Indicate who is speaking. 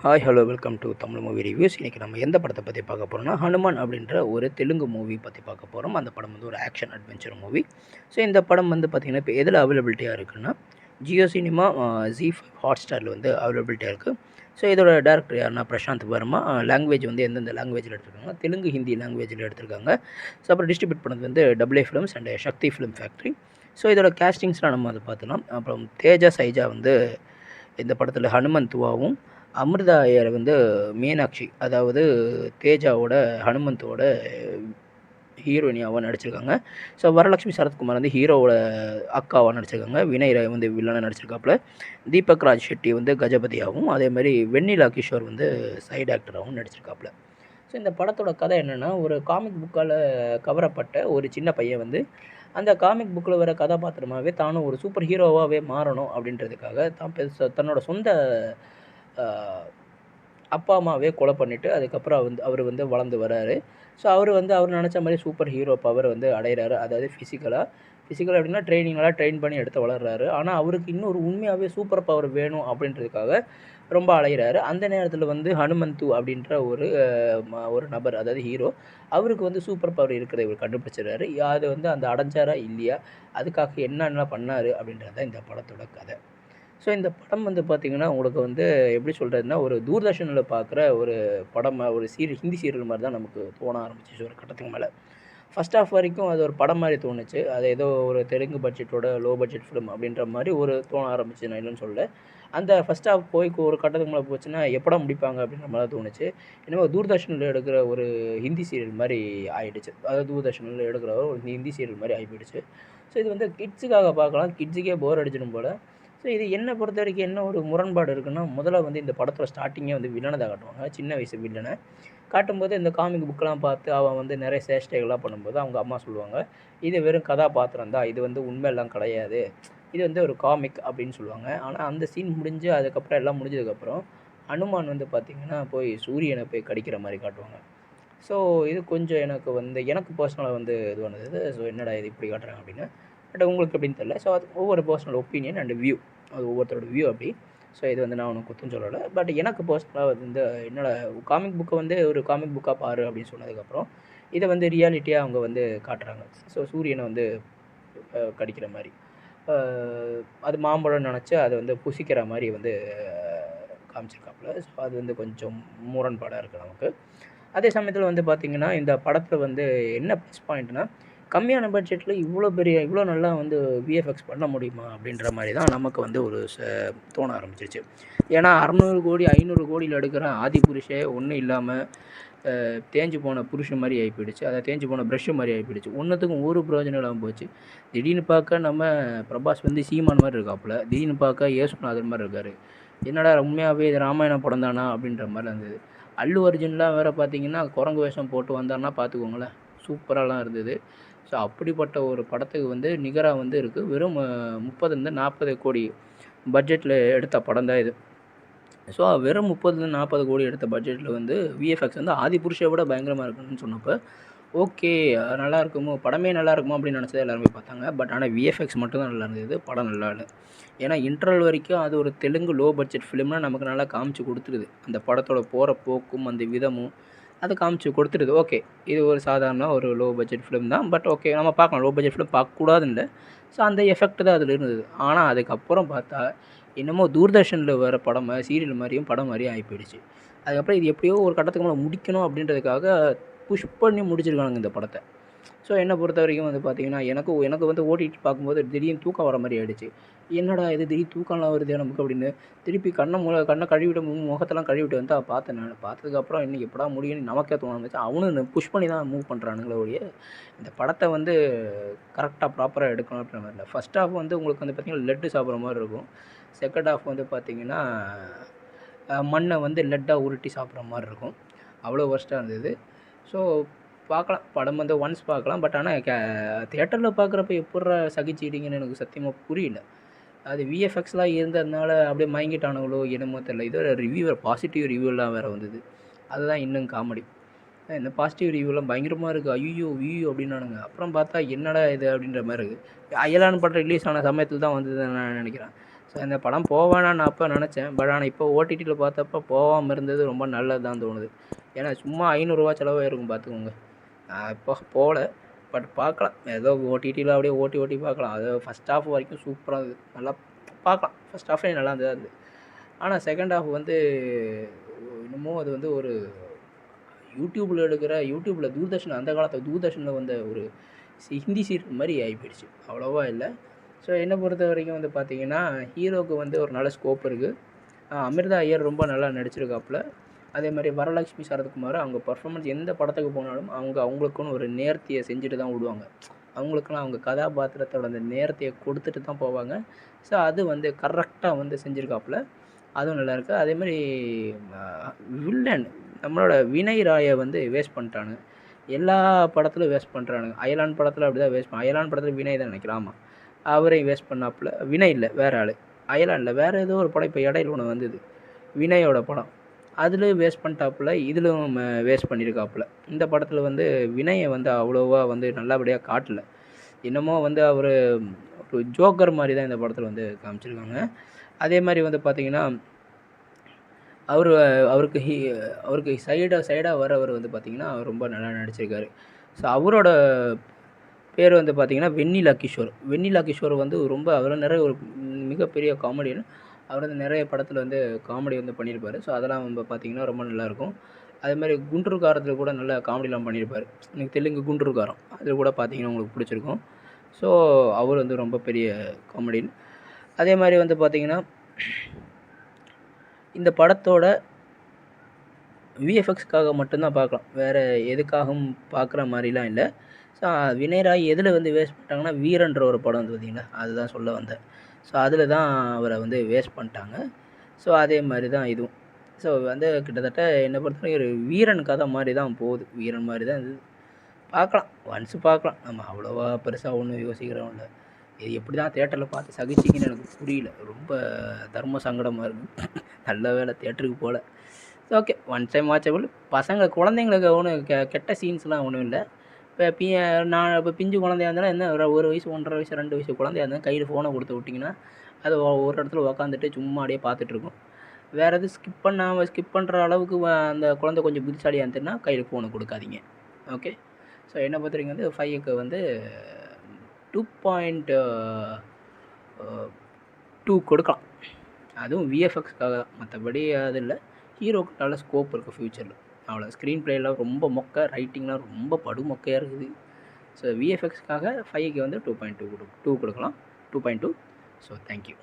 Speaker 1: Hi hello welcome to Tamil movie reviews. இன்றைக்கி நம்ம எந்த படத்தை பற்றி பார்க்க போகிறோம்னா, ஹனுமான் அப்படின்ற ஒரு தெலுங்கு மூவி பற்றி பார்க்க போகிறோம். அந்த படம் வந்து ஒரு ஆக்ஷன் அட்வென்ச்சர் மூவி. ஸோ இந்த படம் வந்து பார்த்திங்கன்னா இப்போ எதில் அவைலபிலிட்டியாக இருக்குன்னா, ஜியோ சினிமா, ஜி5 ஹாட்ஸ்டாரில் வந்து அவைலபிலிட்டியாக இருக்குது. ஸோ இதோட டேரக்டர் யாருன்னா பிரசாந்த் வர்மா. லாங்குவேஜ் வந்து எந்தெந்த லாங்குவேஜில் எடுத்திருக்காங்க, தெலுங்கு ஹிந்தி லாங்குவேஜில் எடுத்திருக்காங்க. ஸோ அப்புறம் டிஸ்ட்ரிபியூட் பண்ணது வந்து AA films and Sakthi film factory. So இதோட கேஸ்டிங்ஸ்லாம் நம்ம அதை பார்த்துலாம். அப்புறம் தேஜா சைஜா வந்து இந்த படத்தில் ஹனுமந்துவாவும், அமிர்தா ஐயர் வந்து மீனாட்சி, அதாவது தேஜாவோட ஹனுமந்தோட ஹீரோயினியாவாக நடிச்சிருக்காங்க. ஸோ வரலட்சுமி சரத்குமார் வந்து ஹீரோவோட அக்காவாக நடிச்சிருக்காங்க. வினய் ராய் வந்து வில்லனாக நடிச்சிருக்காப்புல. தீபக் ராஜ் ஷெட்டி வந்து கஜபதியாகவும், அதேமாதிரி வெண்ணிலா கிஷோர் வந்து சைடு ஆக்டராகவும் நடிச்சிருக்காப்புல. ஸோ இந்த படத்தோட கதை என்னென்னா, ஒரு காமிக் புக்கால் கவரப்பட்ட ஒரு சின்ன பையன் வந்து அந்த காமிக் புக்கில் வர கதாபாத்திரமாகவே தானும் ஒரு சூப்பர் ஹீரோவாகவே மாறணும் அப்படின்றதுக்காக தான் தன்னோட சொந்த அப்பா அம்மாவே கொலை பண்ணிவிட்டு அதுக்கப்புறம் அவர் வந்து வளர்ந்து வராரு. ஸோ அவர் நினச்ச மாதிரி சூப்பர் ஹீரோ பவர் வந்து அடைகிறாரு. அதாவது ஃபிசிக்கலாக அப்படின்னா ட்ரைனிங்லாம் ட்ரெயின் பண்ணி எடுத்து வளர்றாரு. ஆனால் அவருக்கு இன்னொரு உண்மையாகவே சூப்பர் பவர் வேணும் அப்படின்றதுக்காக ரொம்ப அலைகிறாரு. அந்த நேரத்தில் வந்து ஹனுமந்து அப்படின்ற ஒரு நபர், அதாவது ஹீரோ, அவருக்கு வந்து சூப்பர் பவர் இருக்கிறத இவர் கண்டுபிடிச்சிடுறாரு. அது வந்து அந்த அடைஞ்சாரா இல்லையா, அதுக்காக என்னென்ன பண்ணார் அப்படின்றது தான் இந்த படத்தோட கதை. ஸோ இந்த படம் வந்து பார்த்திங்கன்னா, உங்களுக்கு வந்து எப்படி சொல்கிறதுனா, ஒரு தூர்தர்ஷனில் பார்க்குற ஒரு படம், ஒரு ஹிந்தி சீரியல் மாதிரி தான் நமக்கு தோண ஆரம்பிச்சிச்சு ஒரு கட்டத்துக்கு மேலே. ஃபஸ்ட் ஹாஃப் வரைக்கும் அது ஒரு படம் மாதிரி தோணுச்சு. அது ஏதோ ஒரு தெலுங்கு பட்ஜெட்டோட லோ பட்ஜெட் ஃபிலிம் அப்படின்ற மாதிரி ஒரு தோண ஆரம்பிச்சு. நான் இல்லைன்னு சொல்லலை. அந்த ஃபஸ்ட் ஹாஃப் போய் ஒரு கட்டத்துக்கு மேலே போச்சுன்னா எப்படா முடிப்பாங்க அப்படின்ற மாதிரி தான் தோணுச்சு. என்னமோ தூர்தர்ஷனில் எடுக்கிற ஒரு ஹிந்தி சீரியல் மாதிரி ஆகிடுச்சு. அதாவது தூர்தர்ஷனில் எடுக்கிற ஒரு ஹிந்தி சீரியல் மாதிரி ஆகிடுச்சு. ஸோ இது வந்து கிட்ஸுக்காக பார்க்கலாம். கிட்ஸுக்கே போர் அடிச்சிடும் போல். ஸோ இது என்னை பொறுத்த வரைக்கும் என்ன ஒரு முரண்பாடு இருக்குன்னா, முதல்ல வந்து இந்த படத்தோட ஸ்டார்டிங்கே வந்து வில்லனை தான் காட்டுவாங்க. சின்ன வயசு வில்லனை காட்டும்போது இந்த காமிக் புக்கெலாம் பார்த்து அவன் வந்து நிறைய சேஷ்டைகள்லாம் பண்ணும்போது அவங்க அம்மா சொல்லுவாங்க, இது வெறும் கதாபாத்திரம் தான், இது வந்து உண்மையெல்லாம் கிடையாது, இது வந்து ஒரு காமிக் அப்படின்னு சொல்லுவாங்க. ஆனால் அந்த சீன் முடிஞ்சு அதுக்கப்புறம் எல்லாம் முடிஞ்சதுக்கப்புறம் ஹனுமான் வந்து பார்த்திங்கன்னா போய் சூரியனை போய் கடிக்கிற மாதிரி காட்டுவாங்க. ஸோ இது கொஞ்சம் எனக்கு பர்சனலாக வந்து இது பண்ணுது. ஸோ என்னடா இது இப்படி காட்டுறாங்க அப்படின்னு. பட் உங்களுக்கு எப்படின்னு தெரியல. ஸோ அது ஒவ்வொரு பர்சனல் ஒப்பீனியன் அண்ட் வியூ, அது ஒவ்வொருத்தரோட வியூ அப்படி. ஸோ இது வந்து நான் ஒன்றும் குத்தம் சொல்லலை. பட் எனக்கு பர்சனலாக வந்து காமிக் புக்கை வந்து ஒரு காமிக் புக்காக பாரு அப்படின்னு சொன்னதுக்கப்புறம் இதை வந்து ரியாலிட்டியாக அவங்க வந்து காட்டுறாங்க. ஸோ சூரியனை வந்து கடிக்கிற மாதிரி, அது மாம்பழம் நினச்சி அதை வந்து புசிக்கிற மாதிரி வந்து காமிச்சிருக்காப்புல. ஸோ அது வந்து கொஞ்சம் முரண்பாடாக இருக்குது நமக்கு. அதே சமயத்தில் வந்து பார்த்திங்கன்னா, இந்த படத்தில் வந்து என்ன ப்ளஸ் பாயிண்ட்னா, கம்மியான பட்ஜெட்டில் இவ்வளோ நல்லா வந்து விஎஃப்எக்ஸ் பண்ண முடியுமா அப்படின்ற மாதிரி தான் நமக்கு வந்து ஒரு தோண ஆரம்பிச்சிருச்சு. ஏன்னா 600 கோடி 500 கோடியில் எடுக்கிற ஆதிபுருஷே ஒன்றும் இல்லாமல் தேஞ்சு போன புருஷன் மாதிரி ஆகி போயிடுச்சு. அதை தேஞ்சு போன ப்ரஷ்ஷு மாதிரி ஆகி போயிடுச்சு. ஒன்றுத்துக்கும் ஒரு பிரயோஜனம் இல்லாமல் போச்சு. திடீர்னு பார்க்க நம்ம பிரபாஸ் வந்து சீமான் மாதிரி இருக்காப்புல, திடீர்னு பார்க்க இயேசுநாதர் மாதிரி இருக்கார். என்னடா உண்மையாகவே இது ராமாயண படம் தானா அப்படின்ற மாதிரி இருந்தது. அல்லு அர்ஜுன்லாம் வேறு பார்த்திங்கன்னா குரங்கு வேஷம் போட்டு வந்தார்னா பார்த்துக்கோங்களேன், சூப்பராகலாம் இருந்தது. ஸோ அப்படிப்பட்ட ஒரு படத்துக்கு வந்து நிகராக வந்து இருக்குது. வெறும் 30-40 கோடி பட்ஜெட்டில் எடுத்த படம் தான் இது. ஸோ வெறும் 30-40 கோடி எடுத்த பட்ஜெட்டில் வந்து விஎஃப்எக்ஸ் வந்து ஆதிபுருஷை விட பயங்கரமாக இருக்குன்னு சொன்னப்போ, ஓகே நல்லா இருக்குமோ, படமே நல்லா இருக்குமோ அப்படின்னு நினச்சதை எல்லாருமே பார்த்தாங்க. பட் ஆனால் விஎஃப்எக்ஸ் மட்டும் தான் நல்லா இருந்தது, படம் நல்லா இல்லை. ஏன்னா இன்டர்வல் வரைக்கும் அது ஒரு தெலுங்கு லோ பட்ஜெட் ஃபிலிம்னால் நமக்கு நல்லா காமிச்சு கொடுத்துருது. அந்த படத்தோட போகிற போக்கும் அந்த விதமும் அது காமிச்சு கொடுத்துருது. ஓகே, இது ஒரு சாதாரண ஒரு லோ பட்ஜெட் ஃபிலிம் தான். பட் ஓகே, நம்ம பார்க்கலாம். லோ பட்ஜெட் ஃபிலிம் பார்க்கக்கூடாதுன்னு இல்லை. ஸோ அந்த எஃபெக்ட் தான் அதில் இருந்தது. ஆனால் அதுக்கப்புறம் பார்த்தா என்னமோ தூர்தர்ஷனில் வர படம் சீரியல் மாதிரியும் படம் மாதிரியும் ஆகி போயிடுச்சு. அதுக்கப்புறம் இது எப்படியோ ஒரு கட்டத்துக்கு மேலே முடிக்கணும் அப்படின்றதுக்காக புஷ் பண்ணி முடிச்சிருக்கானுங்க இந்த படத்தை. ஸோ என்னை பொறுத்த வரைக்கும் வந்து பார்த்திங்கன்னா, எனக்கு வந்து ஓடிடி பார்க்கும்போது திடீர்னு தூக்கம் வர மாதிரி ஆகிடுச்சு. என்னடா இது திடீர்னு தூக்கம்லாம் வருது நமக்கு அப்படின்னு திருப்பி கண்ணை கழுவிட்டு முகத்தெல்லாம் கழுவிட்டு வந்து பார்த்தேன். நான் பார்த்ததுக்கப்புறம் இன்னும் எப்படா முடியும்னு நமக்கே தோண ஆரம்பிச்சு. அவனும் புஷ் பண்ணி தான் மூவ் பண்ணுறானுங்களே ஒழிய இந்த படத்தை வந்து கரெக்டாக ப்ராப்பராக எடுக்கணும் அப்படின்ற மாதிரி இல்லை. ஃபஸ்ட் ஹாஃப் வந்து உங்களுக்கு வந்து பார்த்திங்கன்னா லெட்டு சாப்பிட்ற மாதிரி இருக்கும். செகண்ட் ஹாஃப் வந்து பார்த்திங்கன்னா மண்ணை வந்து லெட்டாக உருட்டி சாப்பிட்ற மாதிரி இருக்கும். அவ்வளோ ஒர்ஸ்ட்டாக இருந்தது. ஸோ பார்க்கலாம், படம் வந்து ஒன்ஸ் பார்க்கலாம். பட் ஆனால் தியேட்டரில் பார்க்குறப்ப எப்புட்றா சகிச்சிக்கிட்டீங்கன்னு எனக்கு சத்தியமாக புரியல. அது விஎஃப்எக்ஸ்லாம் இருந்ததுனால அப்படியே மயங்கிட்டானுங்களோ என்னமோ தெரியல. இதோட பாசிட்டிவ் ரிவ்யூலாம் வேறு வந்தது. அதுதான் இன்னும் காமெடி. இந்த பாசிட்டிவ் ரிவ்யூலாம் பயங்கரமாக இருக்குது. ஐயோ அப்படின்னானுங்க. அப்புறம் பார்த்தா என்னடா இது அப்படின்ற மாதிரி இருக்குது. அயலான் படம் ரிலீஸ் ஆன சமயத்தில் தான் வந்ததுன்னு நான் நினைக்கிறேன். ஸோ இந்த படம் போவேன்னு நான் அப்போ நினச்சேன். பட் ஆனால் இப்போ ஓடிடியில் பார்த்தப்போ போகாமல் இருந்தது ரொம்ப நல்லது தான் தோணுது. ஏன்னா சும்மா ரூ. 500 செலவாயிருக்கும் பார்த்துக்கோங்க. நான் இப்போ போகல. பட் பார்க்கலாம். ஏதோ ஓடிடியில் அப்படியே ஓட்டி பார்க்கலாம். அது ஃபஸ்ட் ஹாஃப் வரைக்கும் சூப்பராக இருந்தது. நல்லா பார்க்கலாம். ஃபஸ்ட் ஹாஃபே நல்லா இருந்தது. ஆனால் செகண்ட் ஹாஃப் வந்து இன்னமும் அது வந்து ஒரு யூடியூப்பில் தூர்தர்ஷன் அந்த காலத்தில் தூர்தர்ஷனில் வந்த ஒரு ஹிந்தி சீரியல் மாதிரி ஆகி போயிடுச்சு. அவ்வளோவா இல்லை. ஸோ என்னை பொறுத்த வரைக்கும் வந்து பார்த்திங்கன்னா ஹீரோவுக்கு வந்து ஒரு நல்ல ஸ்கோப் இருக்குது. அமிர்தா ஐயர் ரொம்ப நல்லா நடிச்சிருக்காப்புல. அதே மாதிரி வரலட்சுமி சரத்குமார் அவங்க பர்ஃபார்மன்ஸ் எந்த படத்துக்கு போனாலும் அவங்களுக்குன்னு ஒரு நேர்த்தியை செஞ்சுட்டு தான் விடுவாங்க. அவங்களுக்குலாம் அவங்க கதாபாத்திரத்தோட அந்த நேர்த்தியை கொடுத்துட்டு தான் போவாங்க. ஸோ அது வந்து கரெக்டாக வந்து செஞ்சுருக்காப்புல. அதுவும் நல்லாயிருக்கு. அதே மாதிரி வில்லன் நம்மளோட வினய் ராயை வந்து வேஸ்ட் பண்ணிட்டானுங்க. எல்லா படத்துலையும் வேஸ்ட் பண்ணுறானுங்க. அயலான் படத்தில் அப்படி தான் வேஸ்ட் அயலான் படத்தில் வினய் தான் நினைக்கிறேன். ஆமாம், அவரையும் வேஸ்ட் பண்ணாப்புல. வினய் இல்லை, வேறு ஆள். அயலானில் வேறு ஏதோ ஒரு படம் இப்போ இடையில ஒன்று வந்தது, வினயோட படம். அதுலேயும் வேஸ்ட் பண்ணிட்டாப்புல, இதிலும் வேஸ்ட் பண்ணியிருக்காப்புல. இந்த படத்தில் வந்து வினயை வந்து அவ்வளோவா வந்து நல்லபடியாக காட்டலை. என்னமோ வந்து அவர் ஒரு ஜோக்கர் மாதிரி தான் இந்த படத்தில் வந்து காமிச்சிருக்காங்க. அதே மாதிரி வந்து பார்த்திங்கன்னா அவருக்கு சைடாக வரவர் வந்து பார்த்திங்கன்னா அவர் ரொம்ப நல்லா நடிச்சிருக்காரு. ஸோ அவரோட பேர் வந்து பார்த்திங்கன்னா வெண்ணிலா கிஷோர். வெண்ணிலா கிஷோர் வந்து ரொம்ப அவர் நிறைய ஒரு மிகப்பெரிய காமெடியன். அவர் வந்து நிறைய படத்தில் வந்து காமெடி வந்து பண்ணியிருப்பார். ஸோ அதெல்லாம் வந்து பார்த்திங்கன்னா ரொம்ப நல்லாயிருக்கும். அதேமாதிரி குண்டூர் காரத்தில் கூட நல்ல காமெடிலாம் பண்ணியிருப்பார். எனக்கு தெலுங்கு குண்டூர் காரம் அதில் கூட பார்த்திங்கன்னா உங்களுக்கு பிடிச்சிருக்கும். ஸோ அவர் வந்து ரொம்ப பெரிய காமெடியன். அதே மாதிரி வந்து பார்த்திங்கன்னா இந்த படத்தோட விஎஃப்எக்ஸ்க்காக மட்டும்தான் பார்க்கலாம். வேறு எதுக்காகவும் பார்க்குற மாதிரிலாம் இல்லை. ஸோ வினய் ராய் எதில் வந்து வேஸ்ட் பண்ணிட்டாங்கன்னா வீரன்ற ஒரு படம் வந்து பார்த்திங்கன்னா அதுதான் சொல்ல வந்தேன். ஸோ அதில் தான் அவரை வந்து வேஸ்ட் பண்ணிட்டாங்க. ஸோ அதே மாதிரி தான் இதுவும். ஸோ வந்து கிட்டத்தட்ட என்னை பொறுத்தவரைக்கும் ஒரு வீரன் கதை மாதிரி தான் போகுது. வீரன் மாதிரி தான் இது. பார்க்கலாம், ஒன்ஸு பார்க்கலாம். நம்ம அவ்வளோவா பெருசாக ஒன்றும் யோசிக்கிறோம் இல்லை. இது எப்படி தான் தேட்டரில் பார்த்து சகிச்சிங்கன்னு எனக்கு புரியல. ரொம்ப தர்ம சங்கடமாக இருக்குது. நல்ல வேலை தேட்டருக்கு போகல. Okay, one time watchable. குழந்தைங்களுக்கு ஒன்றும் கெட்ட சீன்ஸ்லாம் ஒன்றும் இல்லை. இப்போ நான் இப்போ பிஞ்சு குழந்தையா இருந்தாலும் என்ன ஒரு வயசு 1.5 வயசு 2 வயசு குழந்தையா இருந்தாலும் கையில் ஃபோனை கொடுத்து விட்டிங்கன்னா அது ஒரு இடத்துல உக்காந்துட்டு சும்மா அப்படியே பார்த்துட்ருக்கும். வேறு எதுவும் ஸ்கிப் பண்ணுற அளவுக்கு அந்த குழந்தை கொஞ்சம் புத்திசாலியாக இருந்துச்சுன்னா கையில் ஃபோனை கொடுக்காதீங்க. ஓகே. ஸோ என்னை பொறுத்தவரைக்கும் வந்து 5க்கு வந்து 2.2 கொடுக்கலாம். அதுவும் விஎஃப்எக்ஸ்க்காக தான், மற்றபடி அது இல்லை. ஹீரோக்கு நல்ல ஸ்கோப் இருக்குது ஃப்யூச்சரில். அவ்வளோ ஸ்க்ரீன் ப்ளேலாம் ரொம்ப மொக்க, ரைட்டிங்லாம் ரொம்ப படு மொக்கையாக இருக்குது. ஸோ விஎஃப்எக்ஸ்க்காக 5க்கு வந்து 2.2 கொடுக்கலாம். 2.2. So thank you.